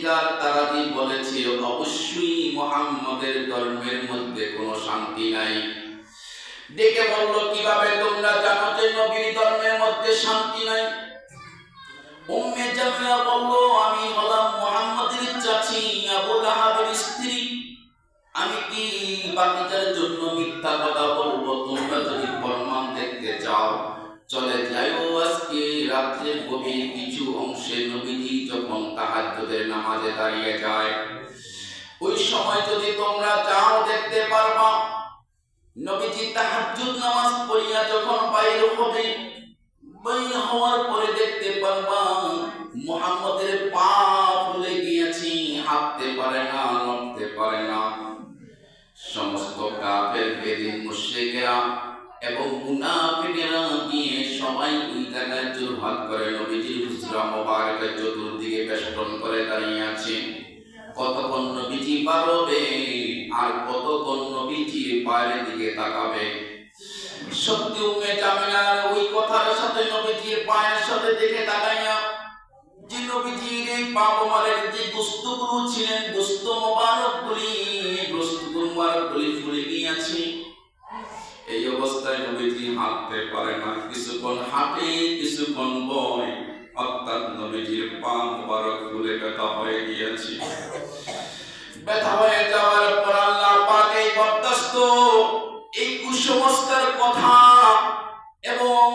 মুশরিকরা তারা কি বলেছে অবশ্যই মুহাম্মদের ধর্মের মধ্যে কোনো শান্তি নাই। ডেকে বলল কিভাবে তোমরা জানো যে নবীর ধর্মের মধ্যে শান্তি নাই? উম্মে জামিলা বলল আমি হলাম মুহাম্মদের চাচী আবু লাহাবের স্ত্রী, আমি কি বাকিটার জন্য মিথ্যা কথা বলবো? তোমরা যদি প্রমাণ দেখতে চাও চলে যাও আজকে রাত্রে গভীর কিছু অংশে নবীজি যখন তাহাজ্জুদের নামাজে দাঁড়িয়ে যায় ওই সময় যদি তোমরা যাও দেখতে পারবা নবীজি তাহাজ্জুদ নামাজ পড়িয়া যখন বাইর হবে, বাইর হওয়ার পরে দেখতে পারবা মুহাম্মদের পা ফুলে গিয়েছে, হাঁটতে পারে না, নড়তে পারে না। সমস্ত কাফের বেদিন মুশরিকরা এবং মুনাফিকরা গিয়ে সবাই ওই জায়গায় জোরহাট করে নবীজির হুজরা মোবারকের চতুর্দিকে বেষ্টন করে দাঁড়িয়ে আছে। কতক্ষণ নবীজি পারবে আর কতক্ষণ নবীজির পায়ের দিকে তাকাবে? সত্যি উম্মে জামিলার ওই কথার সাথে নবীজির পায়ের সাথে দেখে তাকাইয়া যে নবীজির এই পা মোবারকের যে গোশতগুলো ছিলেন গোশত মোবারকগুলি ফুলে গিয়েছে। এই অবস্থায় নবীজি হাঁটতে পারে না, কিছুক্ষণ হাঁটে কিছুক্ষণ বয়, অর্থাৎ নবীজির পা মোবারক ফুলে ব্যথা হয়ে গিয়েছে। ব্যথা হয়ে যাওয়ার পর আল্লাহ পাক এই বরদাস্ত এই কুসংস্কার কথা এবং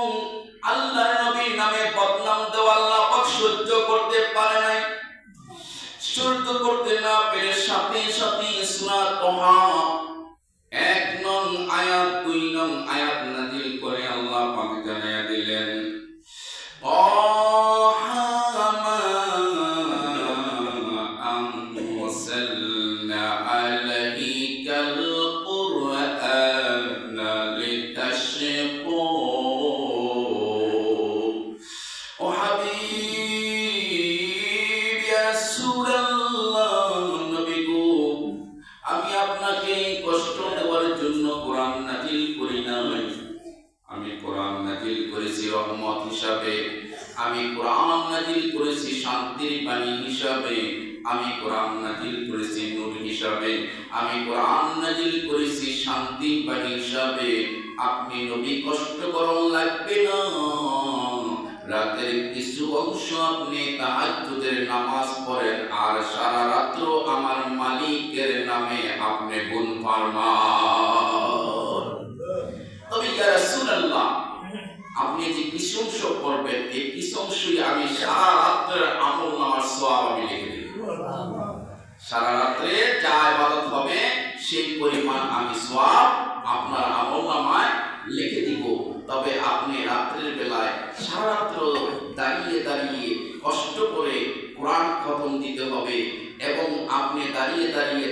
আল্লাহর নবীর নামে বদনাম দেওয়া আল্লাহ পাক সহ্য করতে পারে নাই। সহ্য করতে না পেরে সাথে সাথে সূরা তাহা 1 নং আয়াত 2 নং আয়াত নাযিল করে আল্লাহ পাক জানিয়ে দিলেন আমি কোরআন নাযিল করেছি শান্তির বাণী হিসাবে, আমি কোরআন নাযিল করেছি নূর হিসাবে, আমি কোরআন নাযিল করেছি শান্তির বাণী হিসাবে। আপনি নবী কষ্ট করন লাগবে না, রাতের কিছু অংশ আপনি তাহাজ্জুদের নামাজ পড়েন আর সারা রাত্র আমার মালিকের নামে আপনি গুণ ফরমান। তবে ইয়া রাসূলুল্লাহ আপনি যে কিছু অংশ করবেন এই কিছু অংশই আমি সারা রাত্রের আমল নামার সওয়াব আমি লিখে দেব। সারা রাত্রে যা ইবাদত হবে সেই পরিমাণ আমি সওয়াব আপনার আমল নামায় লিখে দিব। তবে আপনি রাত্রের বেলায় সারা রাত্র দাঁড়িয়ে দাঁড়িয়ে কষ্ট করে কোরআন খতম দিতে হবে এবং আপনি দাঁড়িয়ে দাঁড়িয়ে